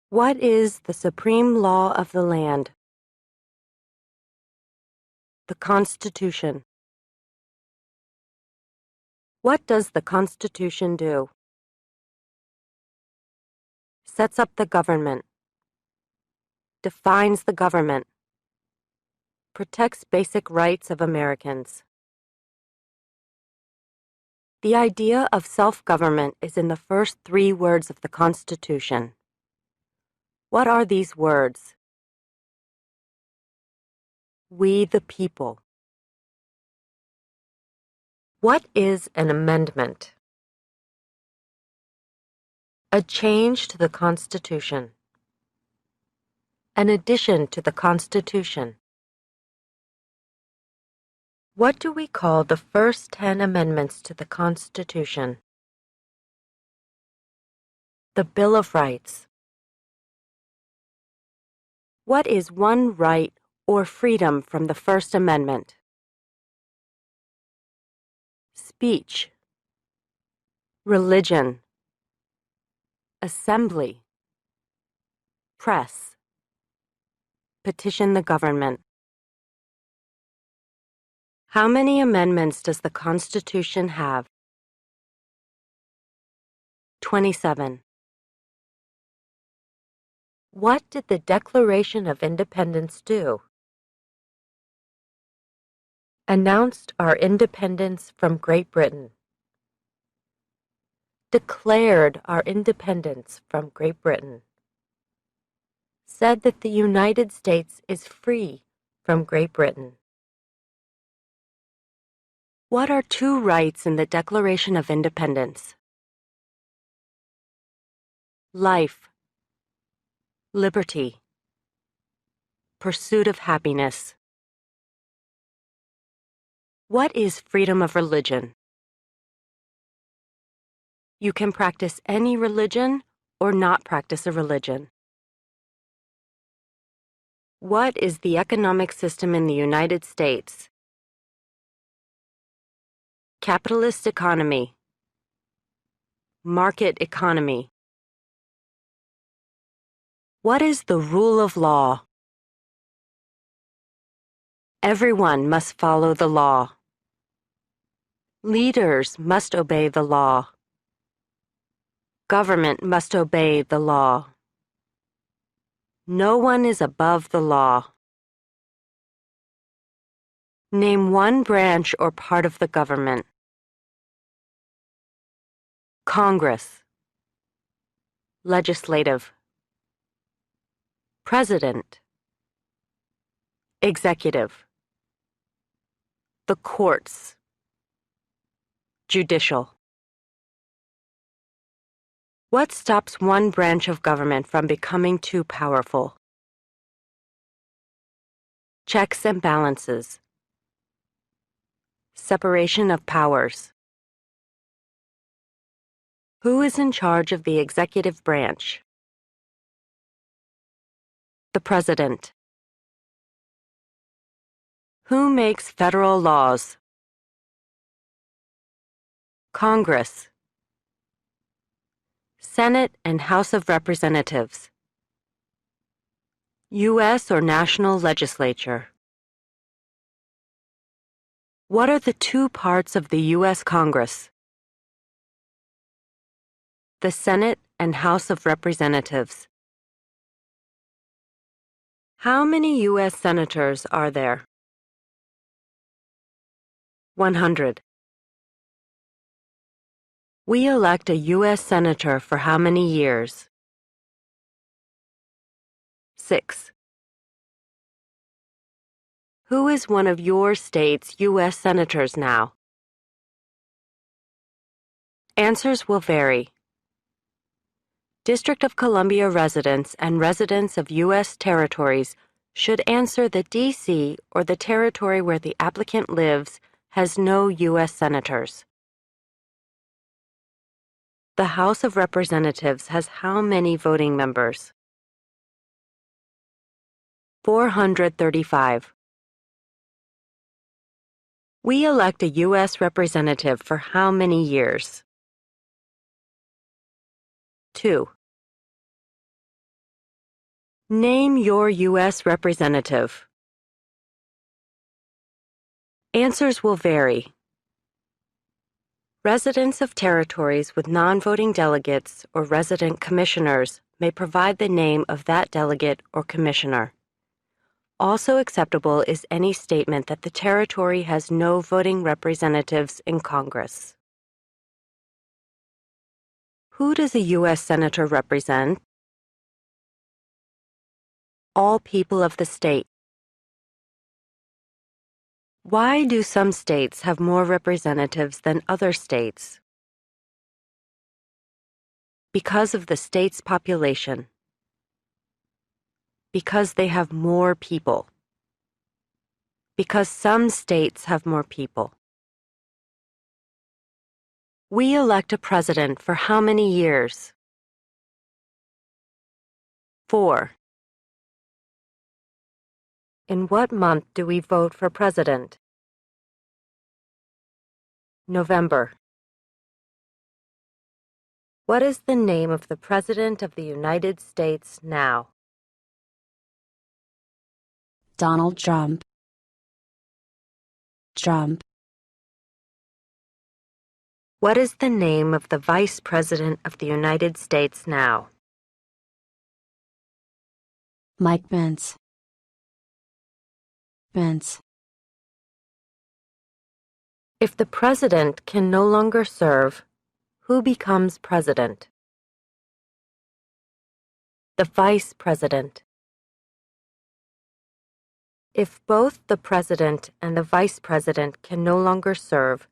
What is the supreme law of the land? The Constitution. What does the Constitution do? Sets up the government. Defines the government. Protects basic rights of Americans. The idea of self-government is in the first 3 words of the Constitution. What are these words? We the people. What is an amendment? A change to the Constitution. An addition to the Constitution. What do we call the first 10 amendments to the Constitution? The Bill of Rights. What is one right or freedom from the First Amendment? Speech. Religion. Assembly. Press. Petition the government. How many amendments does the Constitution have? 27. What did the Declaration of Independence do? Announced our independence from Great Britain. Declared our independence from Great Britain. Said that the United States is free from Great Britain. What are 2 rights in the Declaration of Independence? Life. Liberty. Pursuit of happiness. What is freedom of religion? You can practice any religion or not practice a religion. What is the economic system in the United States? Capitalist economy. Market economy. What is the rule of law? Everyone must follow the law. Leaders must obey the law. Government must obey the law. No one is above the law. Name one branch or part of the government. Congress. Legislative. President. Executive. The courts. Judicial. What stops one branch of government from becoming too powerful? Checks and balances. Separation of powers. Who is in charge of the executive branch? The President. Who makes federal laws? Congress. Senate and House of Representatives. U.S. or national legislature. What are the 2 parts of the U.S. Congress? The Senate and House of Representatives. How many U.S. senators are there? 100. We elect a U.S. senator for how many years? 6. Who is one of your state's U.S. senators now? Answers will vary. District of Columbia residents and residents of U.S. territories should answer that D.C. or the territory where the applicant lives has no U.S. senators. The House of Representatives has how many voting members? 435. We elect a U.S. representative for how many years? 2. Name your U.S. representative. Answers will vary. Residents of territories with non-voting delegates or resident commissioners may provide the name of that delegate or commissioner. Also acceptable is any statement that the territory has no voting representatives in Congress. Who does a U.S. Senator represent? All people of the state. Why do some states have more representatives than other states? Because of the state's population. Because they have more people. Because some states have more people. We elect a president for how many years? 4. In what month do we vote for president? November. What is the name of the President of the United States now? Donald Trump. Trump. What is the name of the Vice President of the United States now? Mike Pence. Pence. If the President can no longer serve, who becomes President? The Vice President. If both the President and the Vice President can no longer serve,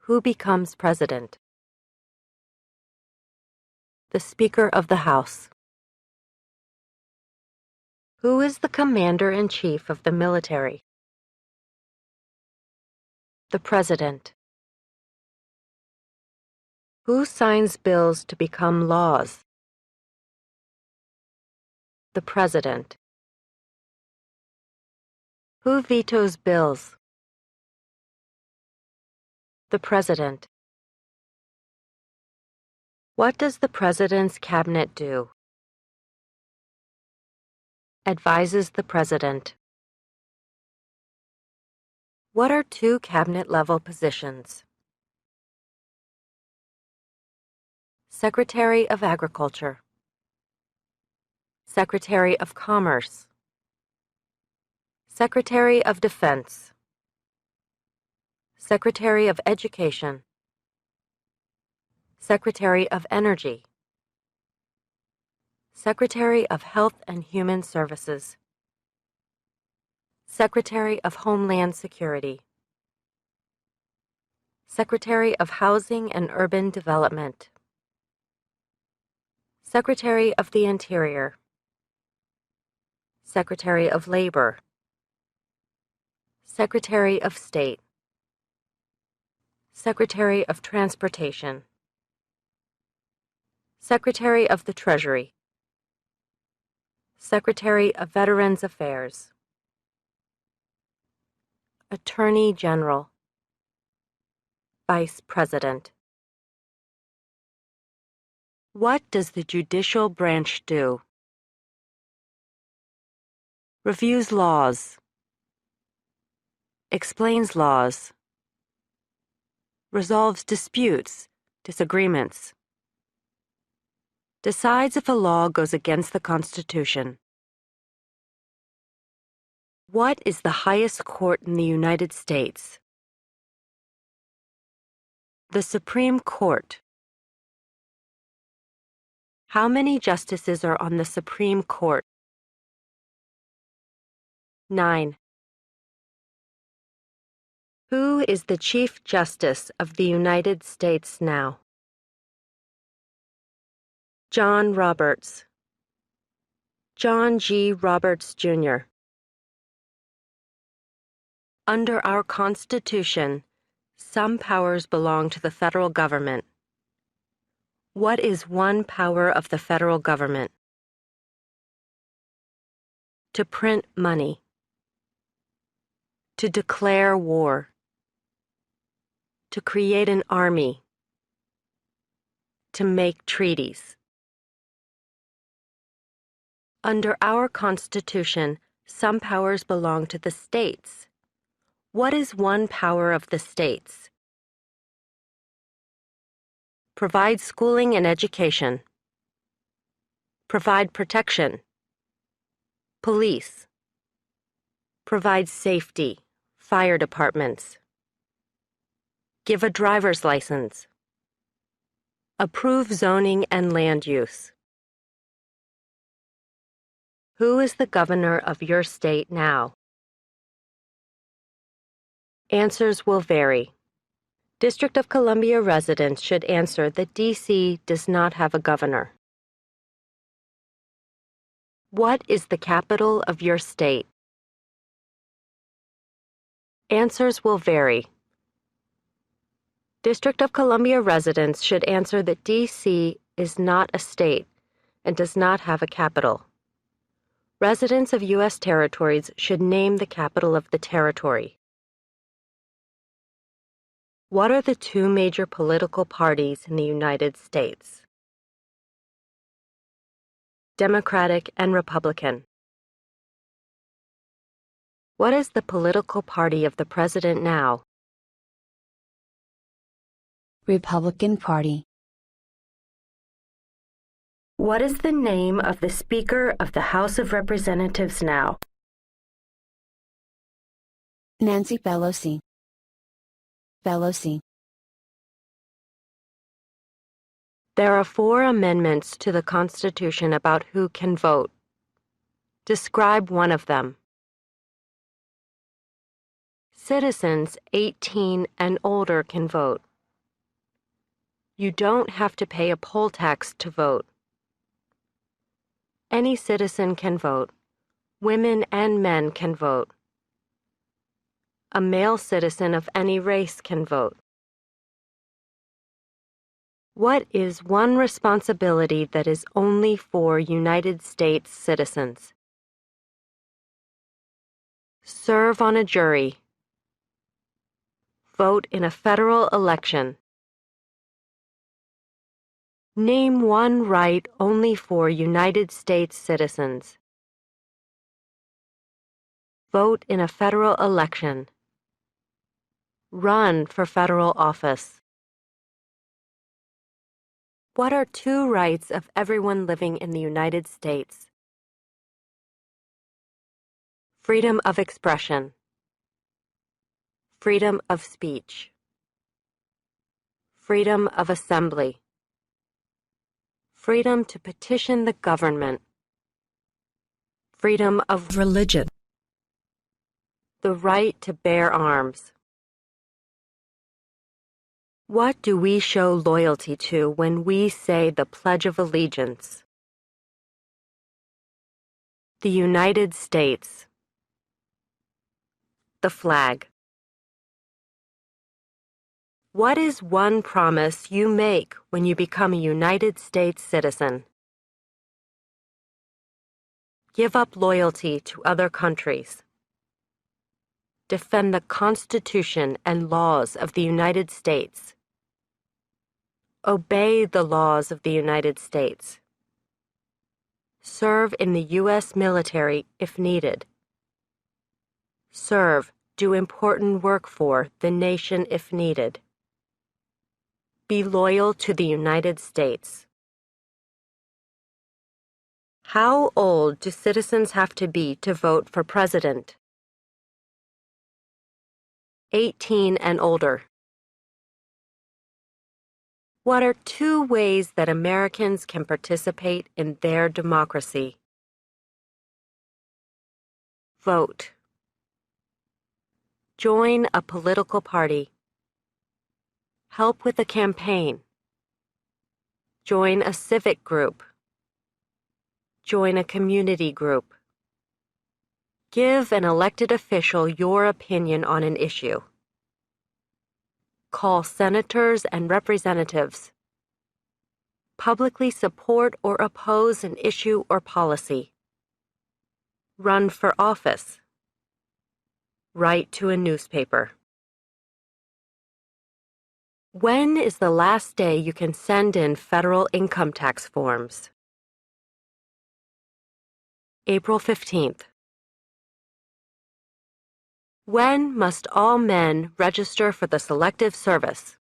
who becomes President? The Speaker of the House. Who is the Commander-in-Chief of the military? The President. Who signs bills to become laws? The President. Who vetoes bills? The President. What does the President's cabinet do? Advises the President. What are two cabinet-level positions? Secretary of Agriculture. Secretary of Commerce. Secretary of Defense. Secretary of Education. Secretary of Energy. Secretary of Health and Human Services. Secretary of Homeland Security. Secretary of Housing and Urban Development. Secretary of the Interior. Secretary of Labor. Secretary of State. Secretary of Transportation. Secretary of the Treasury. Secretary of Veterans Affairs. Attorney General. Vice President. What does the judicial branch do? Reviews laws. Explains laws. Resolves disputes, disagreements. Decides if a law goes against the Constitution. What is the highest court in the United States? The Supreme Court. How many justices are on the Supreme Court? 9. Who is the Chief Justice of the United States now? John Roberts. John G. Roberts, Jr. Under our Constitution, some powers belong to the federal government. What is one power of the federal government? To print money. To declare war. To create an army. To make treaties. Under our Constitution, some powers belong to the states. What is one power of the states? Provide schooling and education. Provide protection. Police. Provide safety. Fire departments. Give a driver's license. Approve zoning and land use. Who is the governor of your state now? Answers will vary. District of Columbia residents should answer that D.C. does not have a governor. What is the capital of your state? Answers will vary. District of Columbia residents should answer that D.C. is not a state and does not have a capital. Residents of U.S. territories should name the capital of the territory. What are the two major political parties in the United States? Democratic and Republican. What is the political party of the president now? Republican Party. What is the name of the Speaker of the House of Representatives now? Nancy Pelosi. Pelosi. There are 4 amendments to the Constitution about who can vote. Describe one of them. Citizens 18 and older can vote. You don't have to pay a poll tax to vote. Any citizen can vote. Women and men can vote. A male citizen of any race can vote. What is one responsibility that is only for United States citizens? Serve on a jury. Vote in a federal election. Name one right only for United States citizens. Vote in a federal election. Run for federal office. What are 2 rights of everyone living in the United States? Freedom of expression. Freedom of speech. Freedom of assembly. Freedom to petition the government. Freedom of religion. The right to bear arms. What do we show loyalty to when we say the Pledge of Allegiance? The United States. The flag. What is one promise you make when you become a United States citizen? Give up loyalty to other countries. Defend the Constitution and laws of the United States. Obey the laws of the United States. Serve in the U.S. military if needed. Serve, do important work for the nation if needed. Be loyal to the United States. How old do citizens have to be to vote for president? 18 and older. What are 2 ways that Americans can participate in their democracy? Vote. Join a political party. Help with a campaign. Join a civic group. Join a community group. Give an elected official your opinion on an issue. Call senators and representatives. Publicly support or oppose an issue or policy. Run for office. Write to a newspaper. When is the last day you can send in federal income tax forms? April 15th. When must all men register for the Selective Service?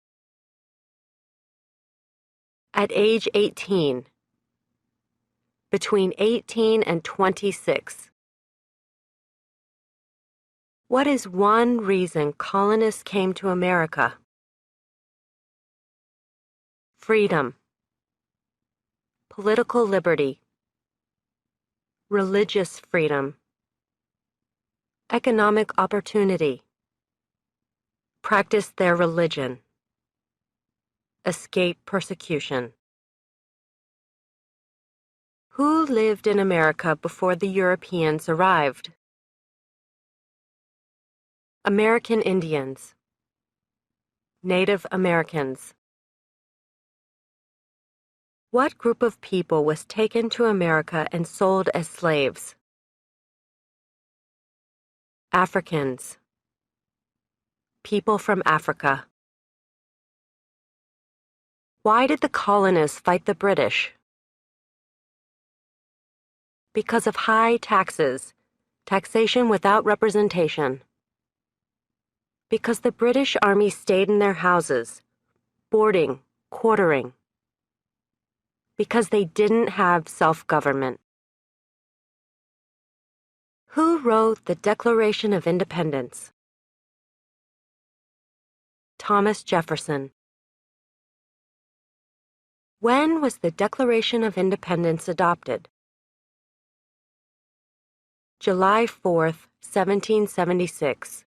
At age 18. Between 18 and 26. What is one reason colonists came to America? Freedom, political liberty, religious freedom, economic opportunity, practice their religion, escape persecution. Who lived in America before the Europeans arrived? American Indians, Native Americans. What group of people was taken to America and sold as slaves? Africans, people from Africa. Why did the colonists fight the British? Because of high taxes, taxation without representation. Because the British Army stayed in their houses, boarding, quartering. Because they didn't have self-government. Who wrote the Declaration of Independence? Thomas Jefferson. When was the Declaration of Independence adopted? July 4th, 1776.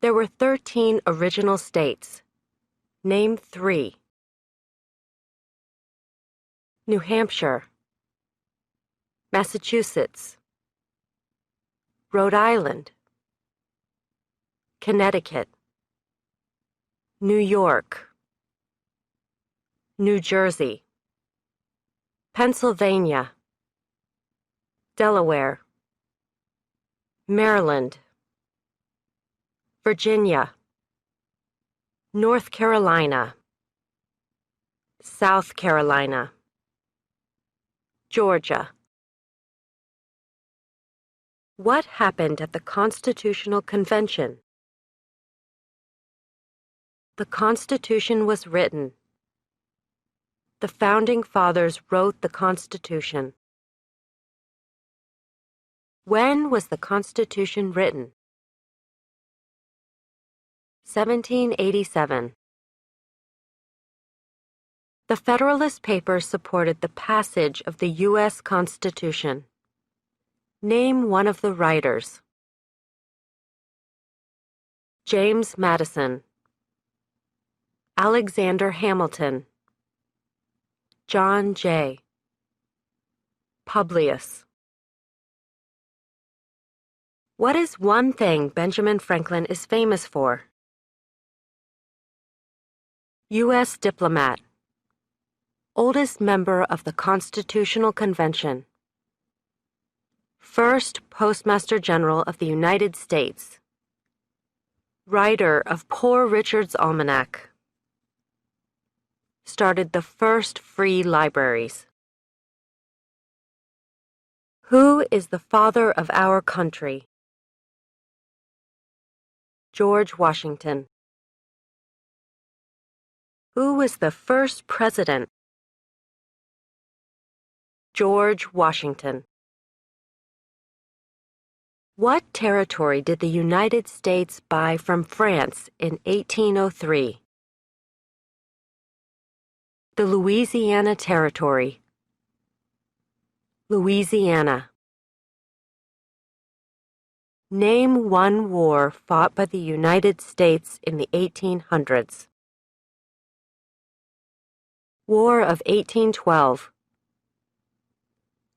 There were 13 original states. Name 3. New Hampshire, Massachusetts, Rhode Island, Connecticut, New York, New Jersey, Pennsylvania, Delaware, Maryland, Virginia, North Carolina, South Carolina, Georgia. What happened at the Constitutional Convention? The Constitution was written. The Founding Fathers wrote the Constitution. When was the Constitution written? 1787. The Federalist Papers supported the passage of the U.S. Constitution. Name one of the writers. James Madison, Alexander Hamilton, John Jay, Publius. What is one thing Benjamin Franklin is famous for? U.S. diplomat, oldest member of the Constitutional Convention, first Postmaster General of the United States, writer of Poor Richard's Almanac, started the first free libraries. Who is the father of our country? George Washington. Who was the first president? George Washington. What territory did the United States buy from France in 1803? The Louisiana Territory. Louisiana. Name one war fought by the United States in the 1800s. War of 1812.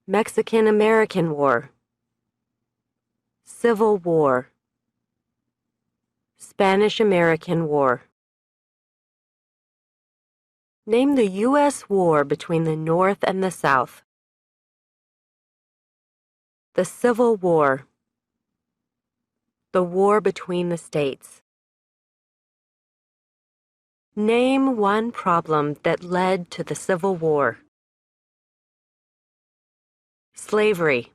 Mexican-American War. Civil War. Spanish-American War. Name the U.S. war between the North and the South. The Civil War. The war between the states. Name one problem that led to the Civil War. Slavery.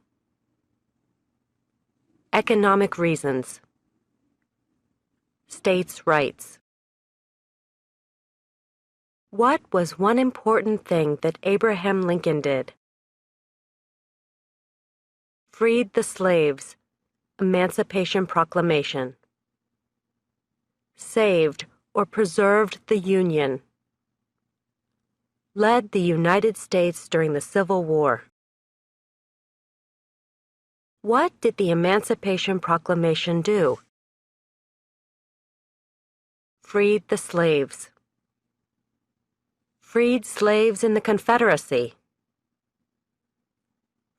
Economic reasons. States' rights. What was one important thing that Abraham Lincoln did? Freed the slaves. Emancipation Proclamation. Saved or preserved the Union. Led the United States during the Civil War. What did the Emancipation Proclamation do? Freed the slaves. Freed slaves in the Confederacy.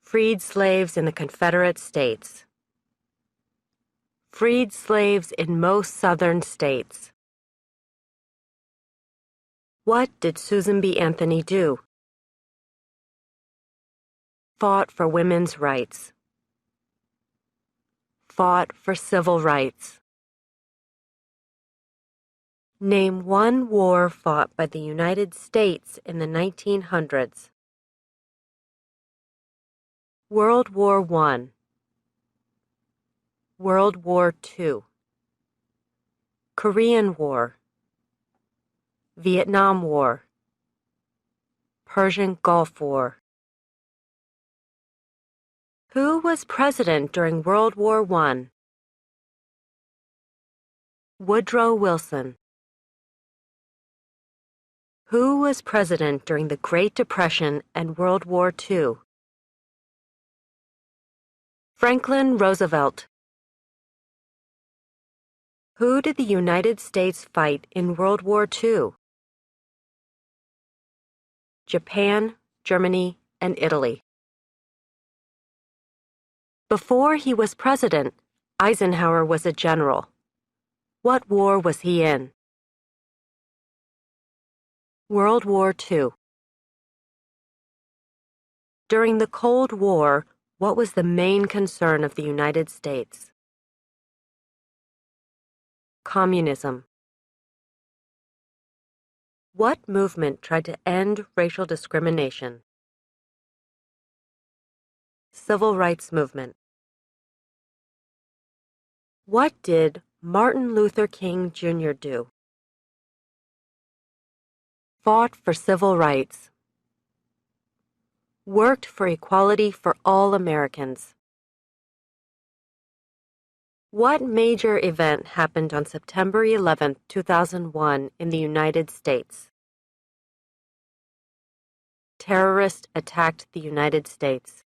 Freed slaves in the Confederate States. Freed slaves in most southern states. What did Susan B. Anthony do? Fought for women's rights. Fought for civil rights. Name one war fought by the United States in the 1900s. World War I. World War II. Korean War. Vietnam War. Persian Gulf War. Who was president during World War I? Woodrow Wilson. Who was president during the Great Depression and World War II? Franklin Roosevelt. Who did the United States fight in World War II? Japan, Germany, and Italy. Before he was president, Eisenhower was a general. What war was he in? World War II. During the Cold War, what was the main concern of the United States? Communism. What movement tried to end racial discrimination? Civil rights movement. What did Martin Luther King Jr. do? Fought for civil rights. Worked for equality for all Americans. What major event happened on September 11, 2001 in the United States? Terrorists attacked the United States.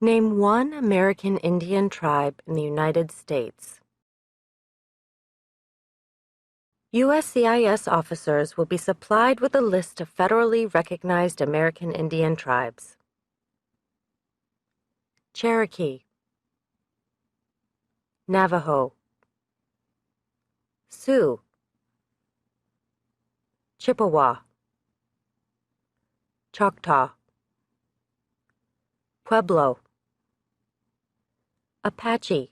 Name one American Indian tribe in the United States. USCIS officers will be supplied with a list of federally recognized American Indian tribes. Cherokee. Navajo. Sioux. Chippewa. Choctaw. Pueblo. Apache.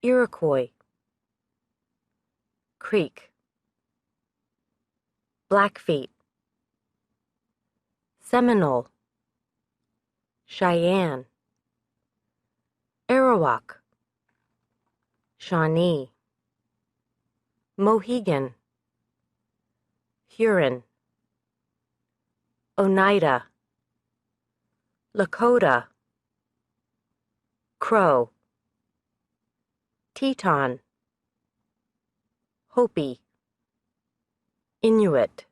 Iroquois. Creek. Blackfeet. Seminole. Cheyenne. Arawak. Shawnee. Mohegan. Huron. Oneida. Lakota. Crow. Teton. Hopi. Inuit.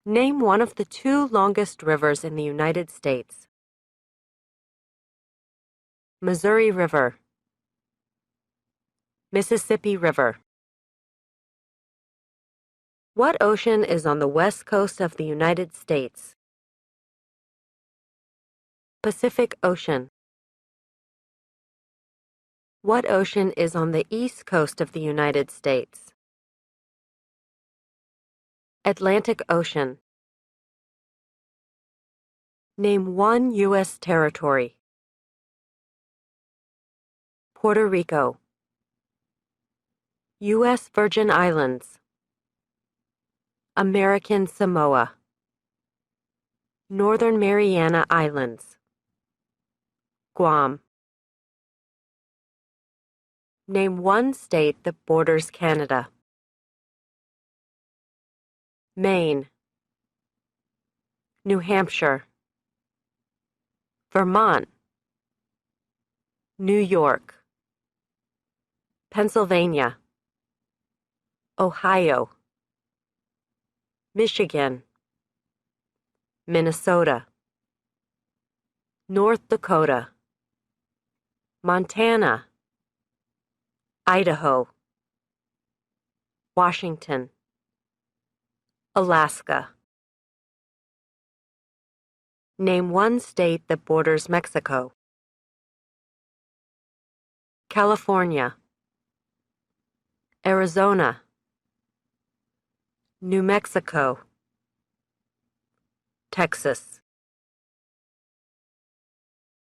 Name one of the two longest rivers in the United States. Missouri River. Mississippi River. What ocean is on the west coast of the United States? Pacific Ocean. What ocean is on the east coast of the United States? Atlantic Ocean. Name one U.S. territory. Puerto Rico. U.S. Virgin Islands. American Samoa, Northern Mariana Islands, Guam. Name one state that borders Canada. Maine, New Hampshire, Vermont, New York, Pennsylvania, Ohio, Michigan, Minnesota, North Dakota, Montana, Idaho, Washington, Alaska. Name one state that borders Mexico. California, Arizona, New Mexico, Texas.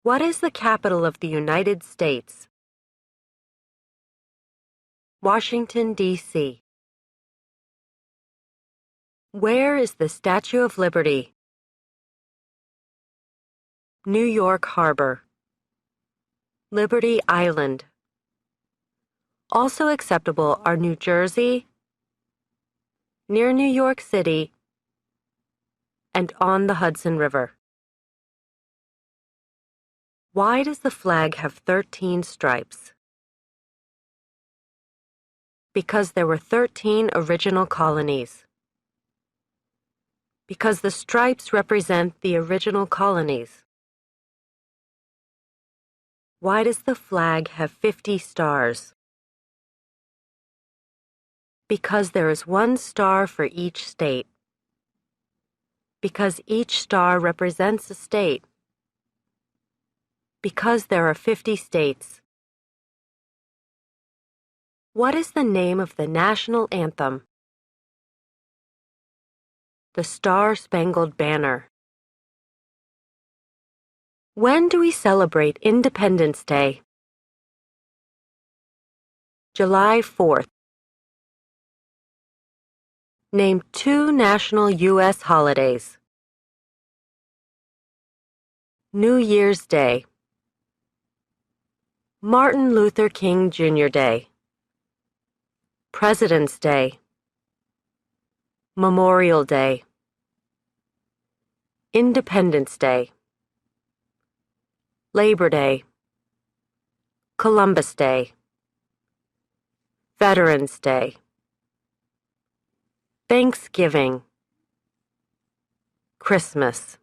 What is the capital of the United States? Washington, D.C. Where is the Statue of Liberty? New York Harbor, Liberty Island. Also acceptable are New Jersey, near New York City, and on the Hudson River. Why does the flag have 13 stripes? Because there were 13 original colonies. Because the stripes represent the original colonies. Why does the flag have 50 stars? Because there is one star for each state. Because each star represents a state. Because there are 50 states. What is the name of the national anthem? The Star-Spangled Banner. When do we celebrate Independence Day? July 4th. Name two national U.S. holidays. New Year's Day. Martin Luther King Jr. Day. President's Day. Memorial Day. Independence Day. Labor Day. Columbus Day. Veterans Day. Thanksgiving. Christmas.